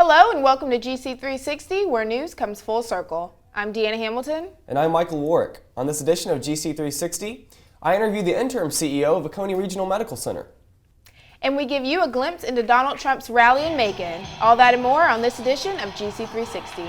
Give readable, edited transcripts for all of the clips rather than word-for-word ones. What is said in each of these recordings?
Hello and welcome to GC360, where news comes full circle. I'm Deanna Hamilton. And I'm Michael Warwick. On this edition of GC360, I interview the interim CEO of Oconee Regional Medical Center. And we give you a glimpse into Donald Trump's rally in Macon. All that and more on this edition of GC360.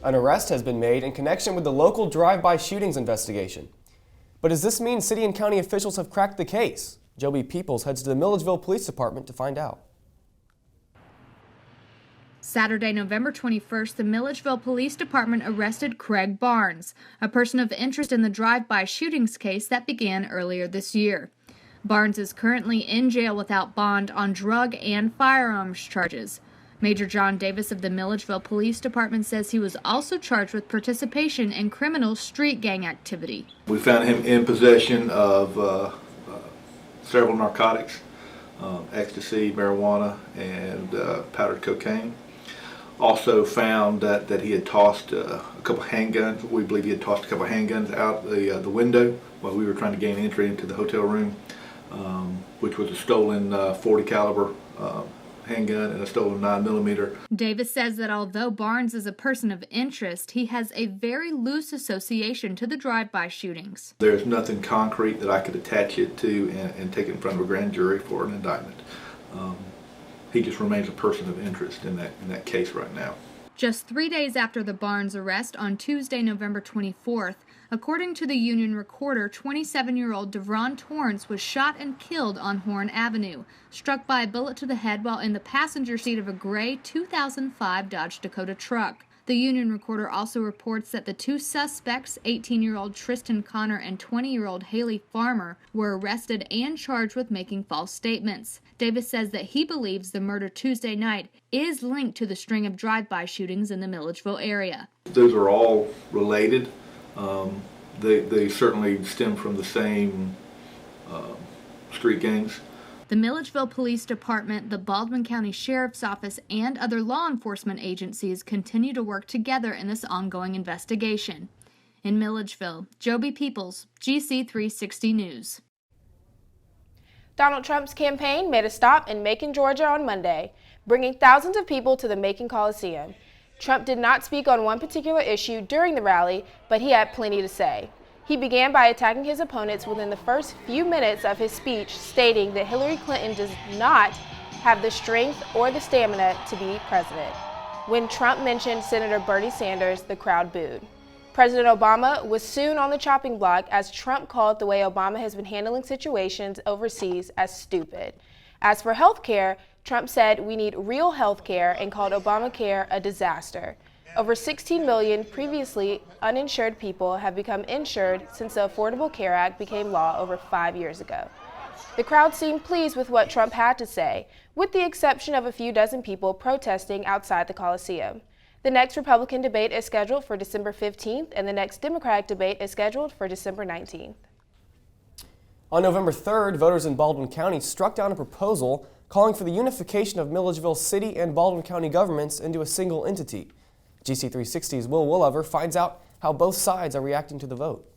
An arrest has been made in connection with the local drive-by shootings investigation. But does this mean city and county officials have cracked the case? Joby Peoples heads to the Milledgeville Police Department to find out. Saturday, November 21st, the Milledgeville Police Department arrested Craig Barnes, a person of interest in the drive-by shootings case that began earlier this year. Barnes is currently in jail without bond on drug and firearms charges. Major John Davis of the Milledgeville Police Department says he was also charged with participation in criminal street gang activity. We found him in possession of several narcotics, ecstasy, marijuana, and powdered cocaine. Also found that he had tossed a couple handguns. We believe he had tossed a couple handguns out the window while we were trying to gain entry into the hotel room, which was a stolen 40 caliber handgun and a stolen 9mm. Davis says that although Barnes is a person of interest, he has a very loose association to the drive-by shootings. There's nothing concrete that I could attach it to and take it in front of a grand jury for an indictment. He just remains a person of interest in that case right now. Just 3 days after the Barnes arrest on Tuesday, November 24th, according to the Union Recorder, 27-year-old Devron Torrance was shot and killed on Horn Avenue, struck by a bullet to the head while in the passenger seat of a gray 2005 Dodge Dakota truck. The Union Recorder also reports that the two suspects, 18-year-old Tristan Connor and 20-year-old Haley Farmer, were arrested and charged with making false statements. Davis says that he believes the murder Tuesday night is linked to the string of drive-by shootings in the Milledgeville area. Those are all related. They certainly stem from the same street gangs. The Milledgeville Police Department, the Baldwin County Sheriff's Office, and other law enforcement agencies continue to work together in this ongoing investigation. In Milledgeville, Joby Peoples, GC360 News. Donald Trump's campaign made a stop in Macon, Georgia on Monday, bringing thousands of people to the Macon Coliseum. Trump did not speak on one particular issue during the rally, but he had plenty to say. He began by attacking his opponents within the first few minutes of his speech, stating that Hillary Clinton does not have the strength or the stamina to be president. When Trump mentioned Senator Bernie Sanders, the crowd booed. President Obama was soon on the chopping block as Trump called the way Obama has been handling situations overseas as stupid. As for health care, Trump said we need real health care and called Obamacare a disaster. Over 16 million previously uninsured people have become insured since the Affordable Care Act became law over 5 years ago. The crowd seemed pleased with what Trump had to say, with the exception of a few dozen people protesting outside the Coliseum. The next Republican debate is scheduled for December 15th, and the next Democratic debate is scheduled for December 19th. On November 3rd, voters in Baldwin County struck down a proposal calling for the unification of Milledgeville City and Baldwin County governments into a single entity. GC360's Will Willever finds out how both sides are reacting to the vote.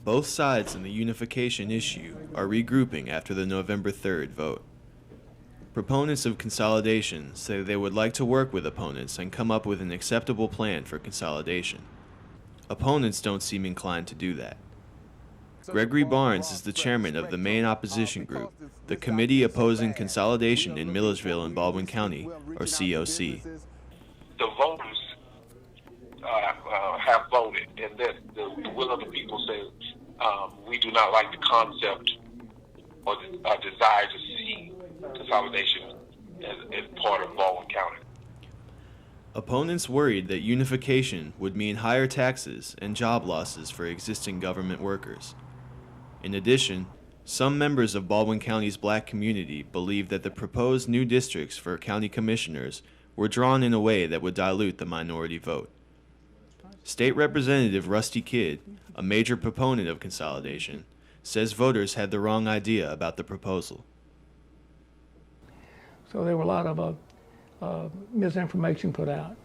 Both sides in the unification issue are regrouping after the November 3rd vote. Proponents of consolidation say they would like to work with opponents and come up with an acceptable plan for consolidation. Opponents don't seem inclined to do that. Gregory Barnes is the chairman of the main opposition group, the Committee Opposing Consolidation in Milledgeville and Baldwin County, or COC. The voters have voted, and that the will of the people says we do not like the concept or the desire to see consolidation as part of Baldwin County. Opponents worried that unification would mean higher taxes and job losses for existing government workers. In addition, some members of Baldwin County's black community believe that the proposed new districts for county commissioners were drawn in a way that would dilute the minority vote. State Representative Rusty Kidd, a major proponent of consolidation, says voters had the wrong idea about the proposal. So there were a lot of misinformation put out.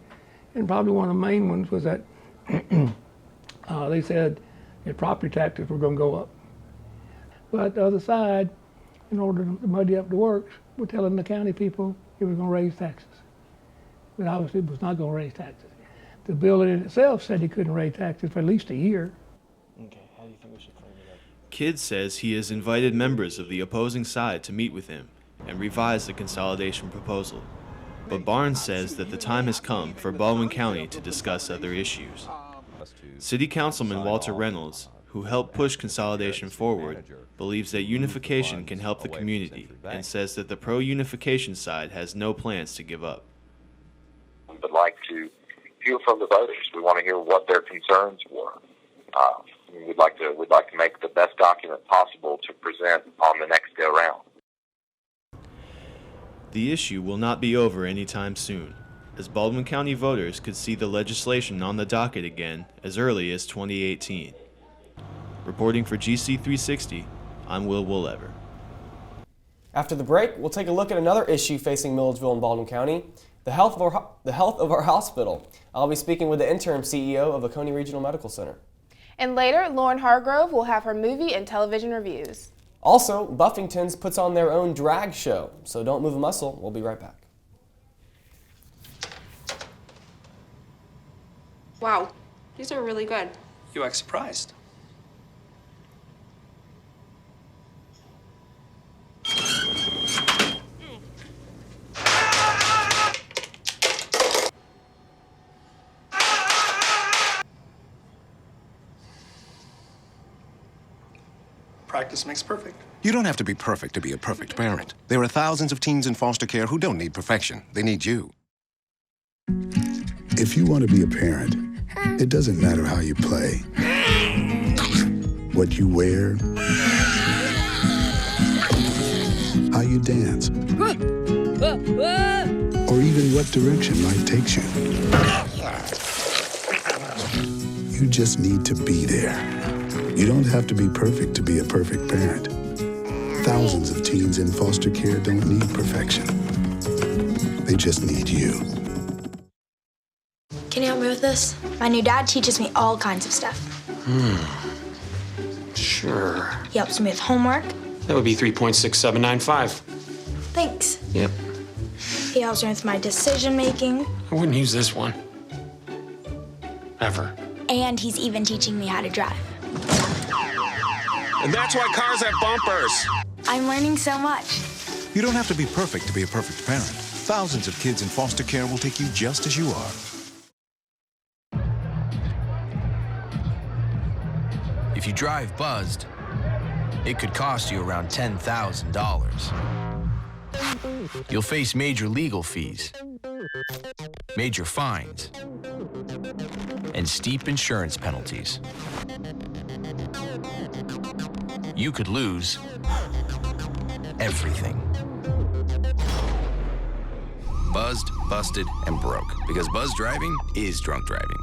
And probably one of the main ones was that they said that property taxes were going to go up. But the other side, in order to muddy up the works, were telling the county people it was going to raise taxes. But obviously it was not going to raise taxes. The bill in itself said he couldn't raise taxes for at least a year. Okay, how do you think we should frame it up? Kidd says he has invited members of the opposing side to meet with him and revise the consolidation proposal. But Barnes says that the time has come for Baldwin County to discuss other issues. City Councilman Walter Reynolds, who helped push consolidation forward, believes that unification can help the community and says that the pro-unification side has no plans to give up. We would like to hear from the voters. We want to hear what their concerns were. We'd like to make the best document possible to present on the next go round. The issue will not be over anytime soon, as Baldwin County voters could see the legislation on the docket again as early as 2018. Reporting for GC360, I'm Will Woolever. After the break, we'll take a look at another issue facing Milledgeville and Baldwin County, the health of our hospital. I'll be speaking with the interim CEO of Oconee Regional Medical Center. And later, Lauren Hargrove will have her movie and television reviews. Also, Buffington's puts on their own drag show, so don't move a muscle. We'll be right back. Wow, these are really good. You act surprised. Practice makes perfect. You don't have to be perfect to be a perfect parent. There are thousands of teens in foster care who don't need perfection. They need you. If you want to be a parent, it doesn't matter how you play, what you wear, how you dance, or even what direction life takes you. You just need to be there. You don't have to be perfect to be a perfect parent. Thousands of teens in foster care don't need perfection. They just need you. Can you help me with this? My new dad teaches me all kinds of stuff. Sure. He helps me with homework. That would be 3.6795. Thanks. Yep. He helps me with my decision making. I wouldn't use this one. Ever. And he's even teaching me how to drive. And that's why cars have bumpers. I'm learning so much. You don't have to be perfect to be a perfect parent. Thousands of kids in foster care will take you just as you are. If you drive buzzed, it could cost you around $10,000. You'll face major legal fees, major fines, and steep insurance penalties. You could lose everything. Buzzed, busted, and broke, because buzz driving is drunk driving.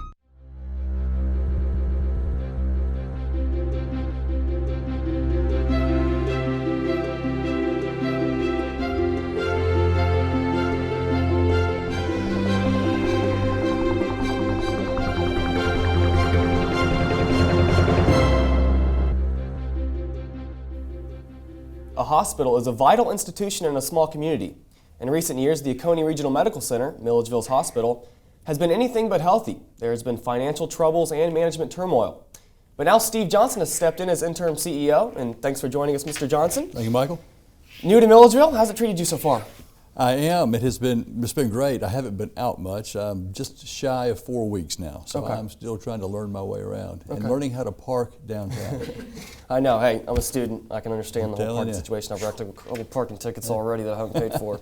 A hospital is a vital institution in a small community. In recent years, the Oconee Regional Medical Center, Milledgeville's hospital, has been anything but healthy. There has been financial troubles and management turmoil. But now Steve Johnson has stepped in as interim CEO, and thanks for joining us, Mr. Johnson. Thank you, Michael. New to Milledgeville, how's it treated you so far? I am. It's been great. I haven't been out much. I'm just shy of 4 weeks now, so okay. I'm still trying to learn my way around and learning how to park downtown. I know. Hey, I'm a student. I can understand the whole parking you. situation. I've wrecked a couple parking tickets already that I haven't paid for.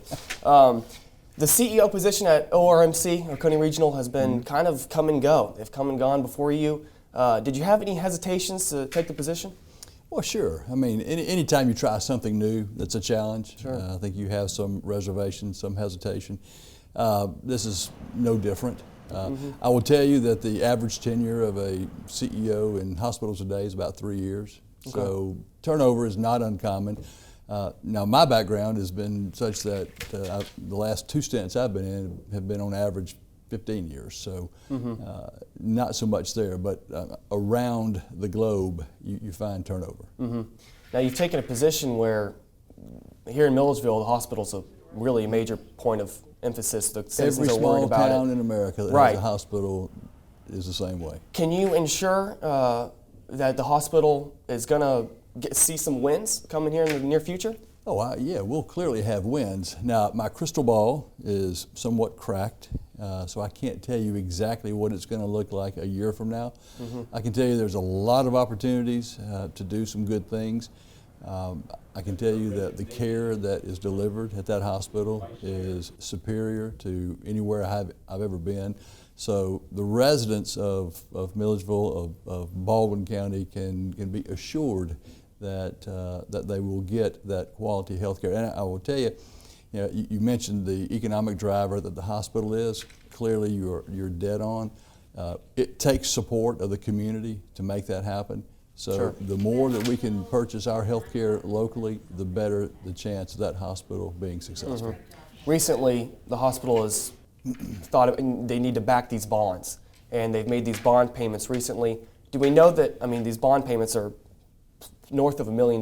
The CEO position at ORMC, Oconee Regional, has been kind of come and go. They've come and gone before you. Did you have any hesitations to take the position? Well, sure. I mean, anytime you try something new that's a challenge, sure. I think you have some reservation, some hesitation. This is no different. I will tell you that the average tenure of a CEO in hospitals today is about 3 years. Okay. So turnover is not uncommon. Now my background has been such that the last 2 stints I've been in have been on average 15 years, so not so much there, but around the globe you find turnover. Now you've taken a position where here in Milledgeville the hospital's a really major point of emphasis. The citizens Every are worried small about town it. in America that Right. has a hospital is the same way. Can you ensure that the hospital is going to see some wins coming here in the near future? Oh, yeah, we'll clearly have wins. Now, my crystal ball is somewhat cracked, so I can't tell you exactly what it's going to look like a year from now. I can tell you there's a lot of opportunities to do some good things. I can tell you that the care that is delivered at that hospital is superior to anywhere I've ever been. So the residents of Milledgeville, of Baldwin County can be assured that that they will get that quality health care. And I will tell you, you mentioned the economic driver that the hospital is. Clearly you're dead on. It takes support of the community to make that happen. So Sure. the more that we can purchase our health care locally, the better the chance of that hospital being successful. Recently, the hospital has thought they need to back these bonds, and they've made these bond payments recently. Do we know that, these bond payments are north of $1 million?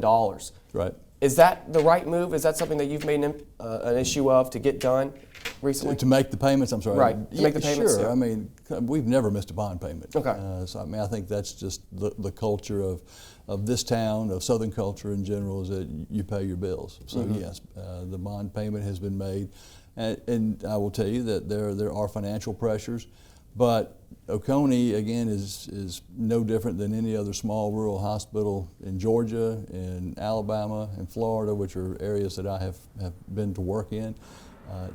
Right. Is that the right move? Is that something that you've made an issue of to get done recently? To make the payments, I'm sorry. Right, to make the payments, Sure, yeah. We've never missed a bond payment. Okay. So I think that's just the culture of this town, of Southern culture in general, is that you pay your bills. So yes, the bond payment has been made. And I will tell you that there are financial pressures, but Oconee, again, is no different than any other small rural hospital in Georgia, in Alabama, in Florida, which are areas that I have been to work in.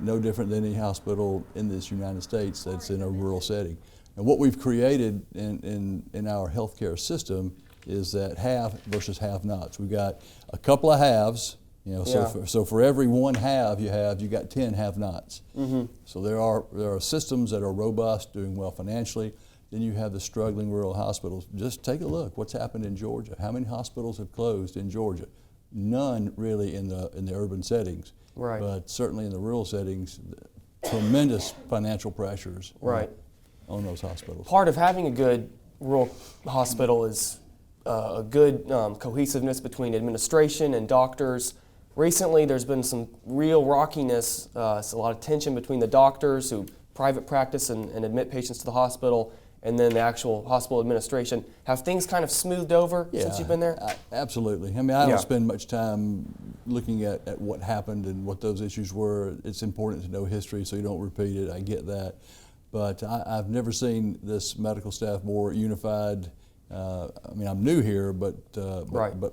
No different than any hospital in this United States that's in a rural setting. And what we've created in our healthcare system is that have versus have-nots. We've got a couple of haves. So for every one have you got 10 have-nots. So there are systems that are robust, doing well financially. Then you have the struggling rural hospitals. Just take a look. What's happened in Georgia? How many hospitals have closed in Georgia? None really in the urban settings. Right. But certainly in the rural settings, tremendous financial pressures. Right. On those hospitals. Part of having a good rural hospital is a good cohesiveness between administration and doctors. Recently, there's been some real rockiness, a lot of tension between the doctors who private practice and admit patients to the hospital, and then the actual hospital administration. Have things kind of smoothed over since you've been there? Absolutely. I don't spend much time looking at what happened and what those issues were. It's important to know history so you don't repeat it. I get that. But I've never seen this medical staff more unified. I'm new here, but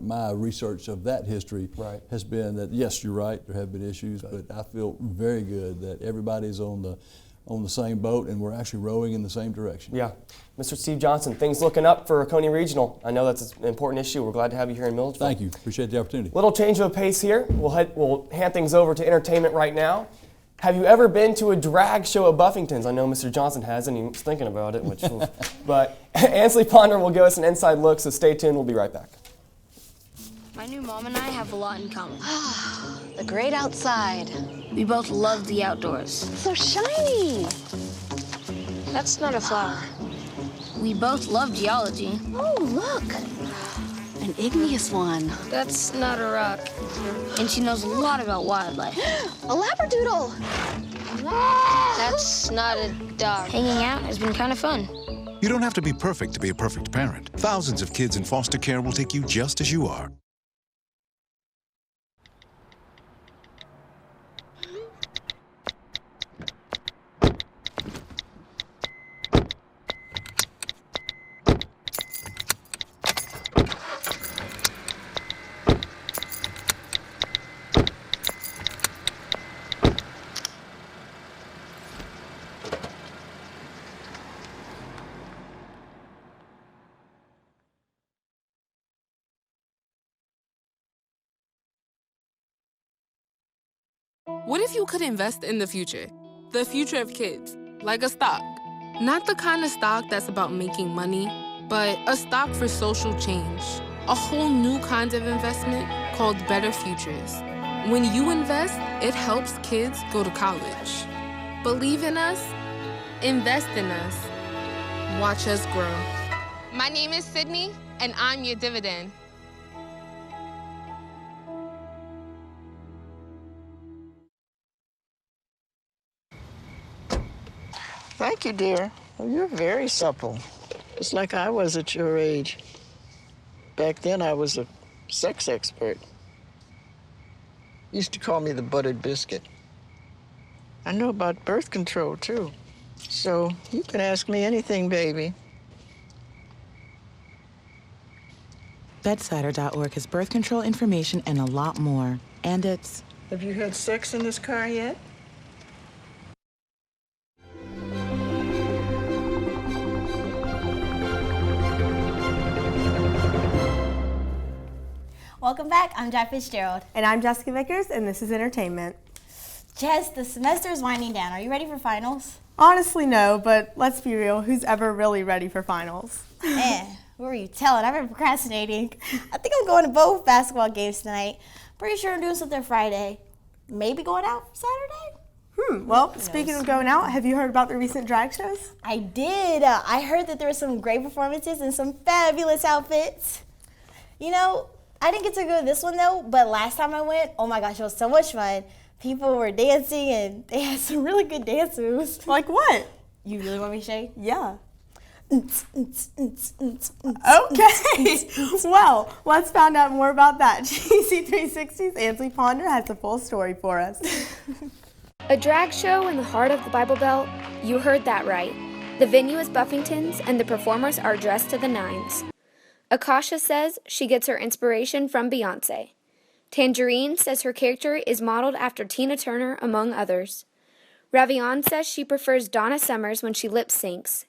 my research of that history has been that, yes, you're right, there have been issues, but I feel very good that everybody's on the same boat and we're actually rowing in the same direction. Yeah. Mr. Steve Johnson, things looking up for Oconee Regional. I know that's an important issue. We're glad to have you here in Milledgeville. Thank you. Appreciate the opportunity. Little change of pace here. We'll hand things over to entertainment right now. Have you ever been to a drag show at Buffington's? I know Mr. Johnson has, and he was thinking about it. But Ansley Ponder will give us an inside look, so stay tuned. We'll be right back. My new mom and I have a lot in common. The great outside. We both love the outdoors. So shiny. That's not a flower. We both love geology. Oh, look. An igneous one. That's not a rock. And she knows a lot about wildlife. A labradoodle. That's not a dog. Hanging out has been kind of fun. You don't have to be perfect to be a perfect parent. Thousands of kids in foster care will take you just as you are. What if you could invest in the future? The future of kids, like a stock. Not the kind of stock that's about making money, but a stock for social change. A whole new kind of investment called Better Futures. When you invest, it helps kids go to college. Believe in us, invest in us, watch us grow. My name is Sydney, and I'm your dividend. Thank you, dear. Well, you're very supple. It's like I was at your age. Back then, I was a sex expert. Used to call me the buttered biscuit. I know about birth control, too. So you can ask me anything, baby. Bedsider.org has birth control information and a lot more. And it's... Have you had sex in this car yet? Welcome back. I'm Jack Fitzgerald. And I'm Jessica Vickers, and this is Entertainment. Jess, the semester is winding down. Are you ready for finals? Honestly, no, but let's be real. Who's ever really ready for finals? Who are you telling? I've been procrastinating. I think I'm going to both basketball games tonight. Pretty sure I'm doing something Friday. Maybe going out Saturday? Well, speaking of going out, have you heard about the recent drag shows? I did. I heard that there were some great performances and some fabulous outfits. You know, I didn't get to go to this one though, but last time I went, oh my gosh, it was so much fun. People were dancing and they had some really good dance moves. Like what? You really want me to show you? Yeah. Okay. Well, let's find out more about that. GC360's Ansley Ponder has the full story for us. A drag show in the heart of the Bible Belt? You heard that right. The venue is Buffington's and the performers are dressed to the nines. Akasha says she gets her inspiration from Beyonce. Tangerine says her character is modeled after Tina Turner, among others. Ravion says she prefers Donna Summers when she lip syncs.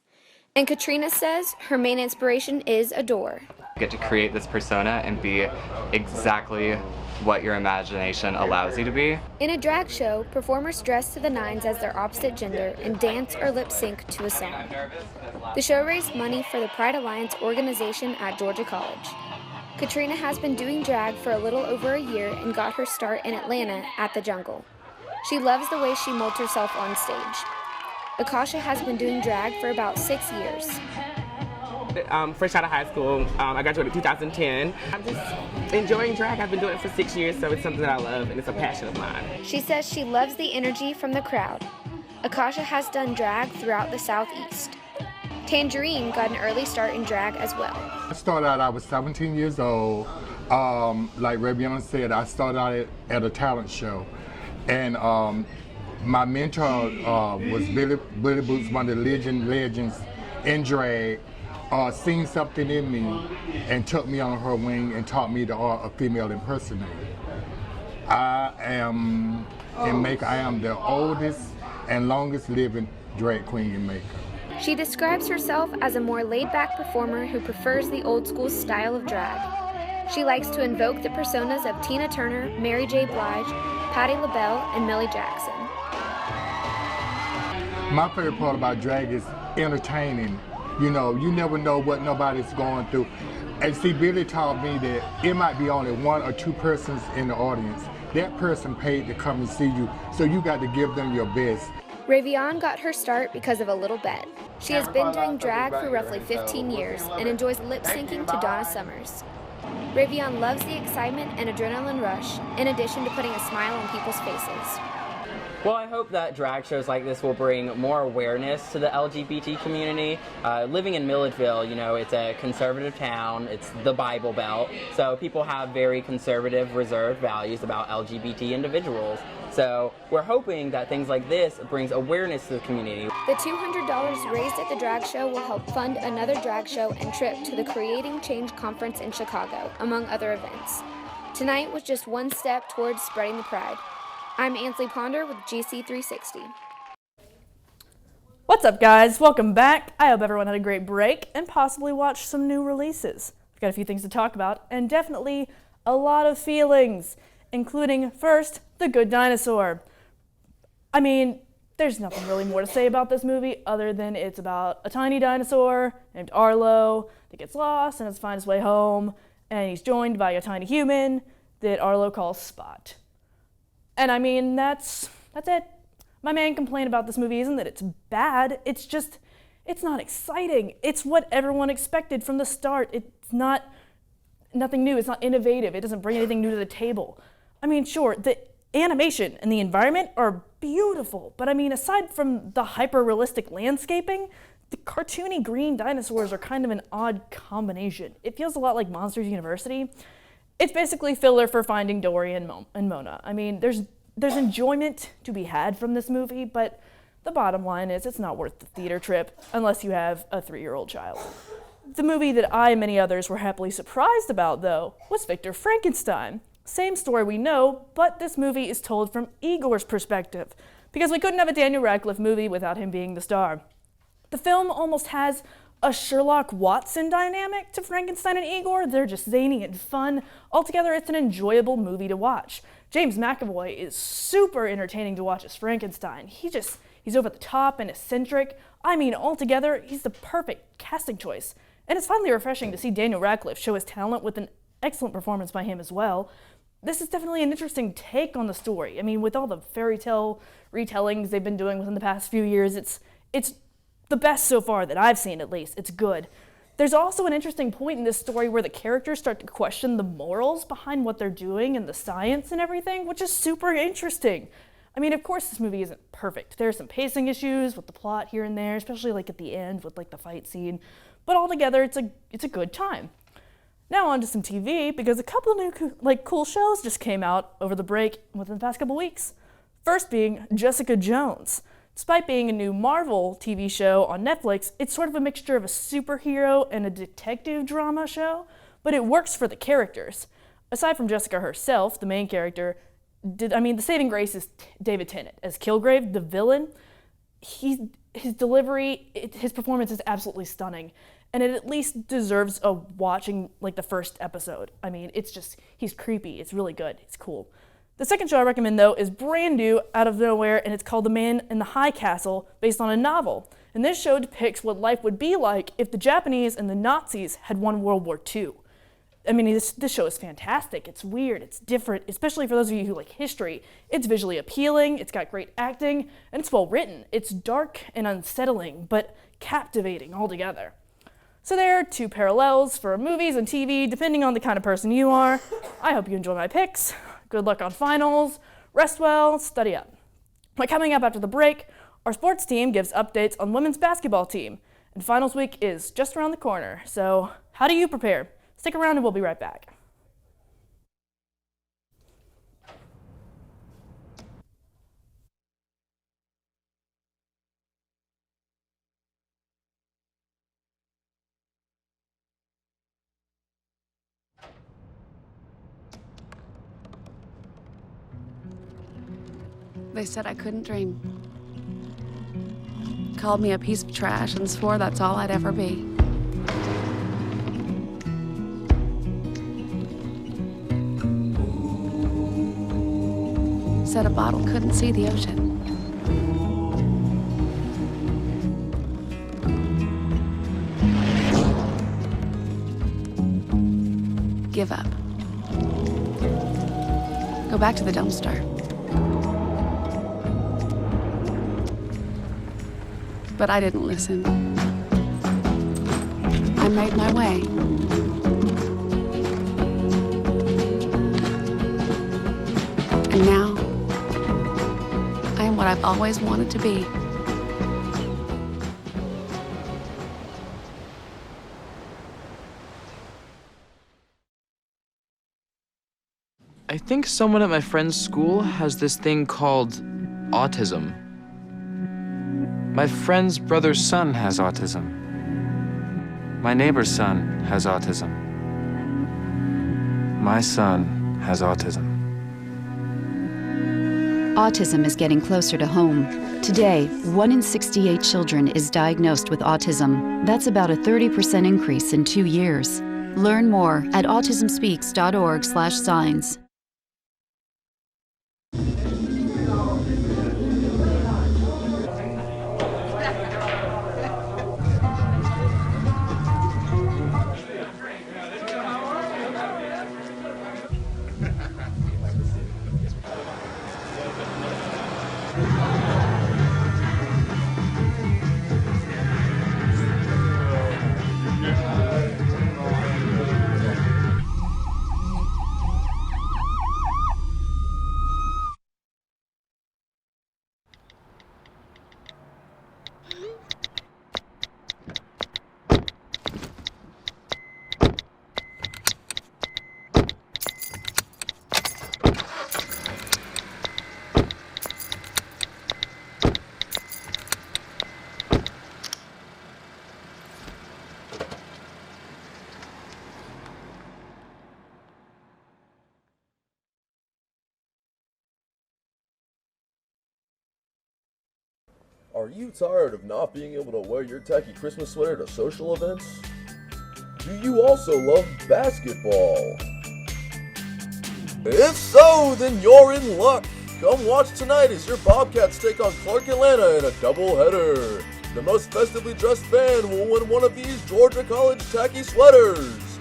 And Katrina says her main inspiration is Adore. You get to create this persona and be exactly what your imagination allows you to be. In a drag show, performers dress to the nines as their opposite gender and dance or lip sync to a song. The show raised money for the Pride Alliance organization at Georgia College. Katrina has been doing drag for a little over a year and got her start in Atlanta at the Jungle. She loves the way she molds herself on stage. Akasha has been doing drag for about 6 years. Fresh out of high school, I graduated in 2010. I'm just enjoying drag. I've been doing it for 6 years, so it's something that I love and it's a passion of mine. She says she loves the energy from the crowd. Akasha has done drag throughout the Southeast. Tangerine got an early start in drag as well. I started out, I was 17 years old. Like Ravion said, I started out at a talent show. And my mentor was Billy Boots, one of the legends in drag. Seen something in me and took me on her wing and taught me the art of female impersonator. I am in Macon. I am the oldest and longest living drag queen in Macon. She describes herself as a more laid-back performer who prefers the old-school style of drag. She likes to invoke the personas of Tina Turner, Mary J. Blige, Patti LaBelle, and Millie Jackson. My favorite part about drag is entertaining. You know, you never know what nobody's going through. And see, Billy taught me that it might be only one or two persons in the audience. That person paid to come and see you, so you got to give them your best. Ravion got her start because of a little bet. She has been doing drag for roughly 15 years and enjoys lip-syncing to Donna Summers. Ravion loves the excitement and adrenaline rush, in addition to putting a smile on people's faces. Well, I hope that drag shows like this will bring more awareness to the LGBT community. Living in Milledgeville, you know, it's a conservative town, it's the Bible Belt, so people have very conservative, reserved values about LGBT individuals. So we're hoping that things like this brings awareness to the community. The $200 raised at the drag show will help fund another drag show and trip to the Creating Change Conference in Chicago, among other events. Tonight was just one step towards spreading the pride. I'm Ansley Ponder with GC360. What's up, guys? Welcome back. I hope everyone had a great break and possibly watched some new releases. I've got a few things to talk about and definitely a lot of feelings, including first, The Good Dinosaur. I mean, there's nothing really more to say about this movie other than it's about a tiny dinosaur named Arlo that gets lost and has to find his way home, and he's joined by a tiny human that Arlo calls Spot. And I mean, that's it. My main complaint about this movie isn't that it's bad, it's just, it's not exciting. It's what everyone expected from the start. It's nothing new, it's not innovative, it doesn't bring anything new to the table. I mean, sure, the animation and the environment are beautiful, but I mean, aside from the hyper-realistic landscaping, the cartoony green dinosaurs are kind of an odd combination. It feels a lot like Monsters University. It's basically filler for Finding Dory and Mona. I mean, there's enjoyment to be had from this movie, but the bottom line is it's not worth the theater trip unless you have a 3-year-old child. The movie that I and many others were happily surprised about, though, was Victor Frankenstein. Same story we know, but this movie is told from Igor's perspective, because we couldn't have a Daniel Radcliffe movie without him being the star. The film almost has a Sherlock Watson dynamic to Frankenstein and Igor. They're just zany and fun. Altogether, it's an enjoyable movie to watch. James McAvoy is super entertaining to watch as Frankenstein. He's over the top and eccentric. I mean, altogether, he's the perfect casting choice. And it's finally refreshing to see Daniel Radcliffe show his talent with an excellent performance by him as well. This is definitely an interesting take on the story. I mean, with all the fairy tale retellings they've been doing within the past few years, it's the best so far that I've seen, at least. It's good. There's also an interesting point in this story where the characters start to question the morals behind what they're doing and the science and everything, which is super interesting. I mean, of course, this movie isn't perfect. There are some pacing issues with the plot here and there, especially like at the end with like the fight scene. But altogether, it's a good time. Now on to some TV, because a couple of new cool shows just came out over the break within the past couple weeks. First being Jessica Jones. Despite being a new Marvel TV show on Netflix, it's sort of a mixture of a superhero and a detective drama show, but it works for the characters. Aside from Jessica herself, the main character, the saving grace is David Tennant as Kilgrave, the villain. His delivery, his performance is absolutely stunning, and it at least deserves a watching like the first episode. I mean, he's creepy, it's really good, it's cool. The second show I recommend, though, is brand new, out of nowhere, and it's called The Man in the High Castle, based on a novel. And this show depicts what life would be like if the Japanese and the Nazis had won World War II. I mean, this show is fantastic. It's weird, it's different, especially for those of you who like history. It's visually appealing, it's got great acting, and it's well written. It's dark and unsettling, but captivating altogether. So there are two parallels for movies and TV, depending on the kind of person you are. I hope you enjoy my picks. Good luck on finals, rest well, study up. But coming up after the break, our sports team gives updates on women's basketball team, and finals week is just around the corner. So how do you prepare? Stick around and we'll be right back. They said I couldn't dream. Called me a piece of trash and swore that's all I'd ever be. Said a bottle couldn't see the ocean. Give up. Go back to the dumpster. But I didn't listen. I made my way. And now, I am what I've always wanted to be. I think someone at my friend's school has this thing called autism. My friend's brother's son has autism. My neighbor's son has autism. My son has autism. Autism is getting closer to home. Today, 1 in 68 children is diagnosed with autism. That's about a 30% increase in 2 years. Learn more at autismspeaks.org/signs. Are you tired of not being able to wear your tacky Christmas sweater to social events? Do you also love basketball? If so, then you're in luck. Come watch tonight as your Bobcats take on Clark Atlanta in a doubleheader. The most festively dressed fan will win one of these Georgia College tacky sweaters.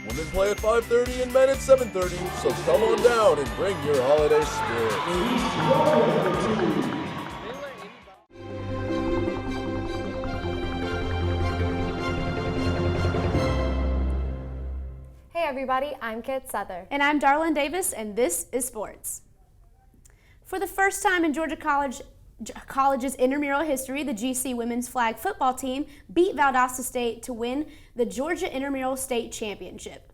Women play at 5:30 and men at 7:30, so come on down and bring your holiday spirit. Hey everybody, I'm Kit Souther. And I'm Darlene Davis, and this is Sports. For the first time in Georgia College's intramural history, the GC women's flag football team beat Valdosta State to win the Georgia Intramural State Championship.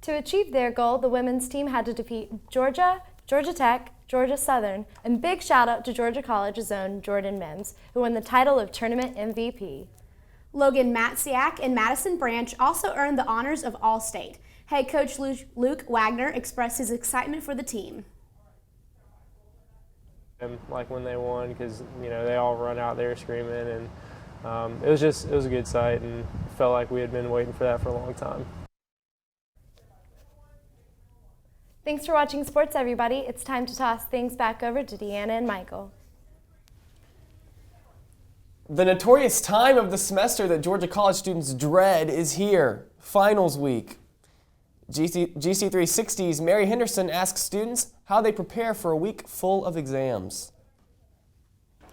To achieve their goal, the women's team had to defeat Georgia, Georgia Tech, Georgia Southern, and big shout out to Georgia College's own Jordan Mims, who won the title of tournament MVP. Logan Matziak and Madison Branch also earned the honors of All-State. Head coach Luke Wagner expressed his excitement for the team. Like when they won, because they all run out there screaming, and it was a good sight, and felt like we had been waiting for that for a long time. Thanks for watching Sports, everybody. It's time to toss things back over to Deanna and Michael. The notorious time of the semester that Georgia College students dread is here, finals week. GC360's Mary Henderson asks students how they prepare for a week full of exams.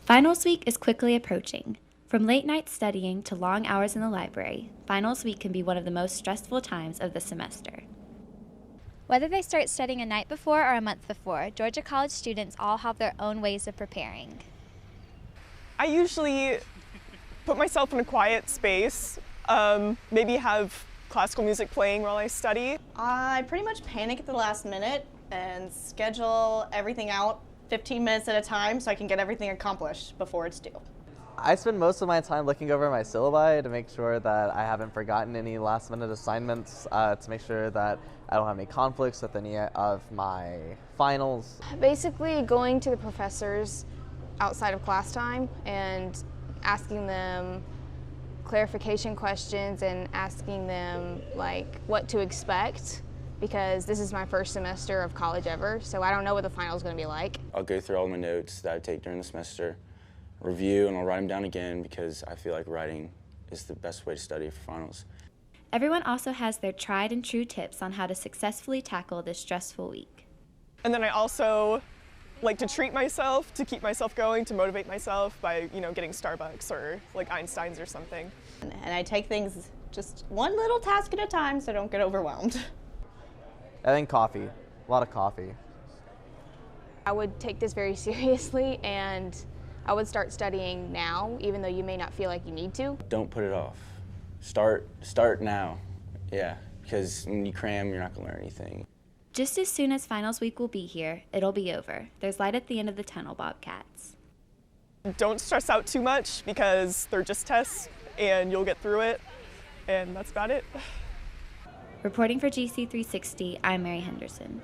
Finals week is quickly approaching. From late night studying to long hours in the library, finals week can be one of the most stressful times of the semester. Whether they start studying a night before or a month before, Georgia College students all have their own ways of preparing. I usually put myself in a quiet space, maybe have classical music playing while I study. I pretty much panic at the last minute and schedule everything out 15 minutes at a time so I can get everything accomplished before it's due. I spend most of my time looking over my syllabi to make sure that I haven't forgotten any last minute assignments, to make sure that I don't have any conflicts with any of my finals. Basically going to the professors outside of class time and asking them clarification questions and asking them like what to expect, because this is my first semester of college ever, so I don't know what the final is going to be like. I'll go through all my notes that I take during the semester, review, and I'll write them down again because I feel like writing is the best way to study for finals. Everyone also has their tried and true tips on how to successfully tackle this stressful week. And then I also like to treat myself, to keep myself going, to motivate myself by, getting Starbucks or like Einstein's or something. And I take things just one little task at a time so I don't get overwhelmed. I think coffee, a lot of coffee. I would take this very seriously and I would start studying now, even though you may not feel like you need to. Don't put it off. Start now, yeah, because when you cram, you're not going to learn anything. Just as soon as finals week will be here, it'll be over. There's light at the end of the tunnel, Bobcats. Don't stress out too much because they're just tests and you'll get through it, and that's about it. Reporting for GC360, I'm Mary Henderson.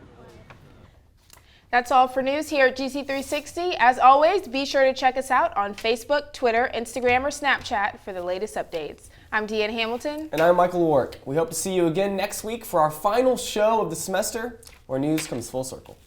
That's all for news here at GC360. As always, be sure to check us out on Facebook, Twitter, Instagram, or Snapchat for the latest updates. I'm Deanna Hamilton. And I'm Michael Warwick. We hope to see you again next week for our final show of the semester, where news comes full circle.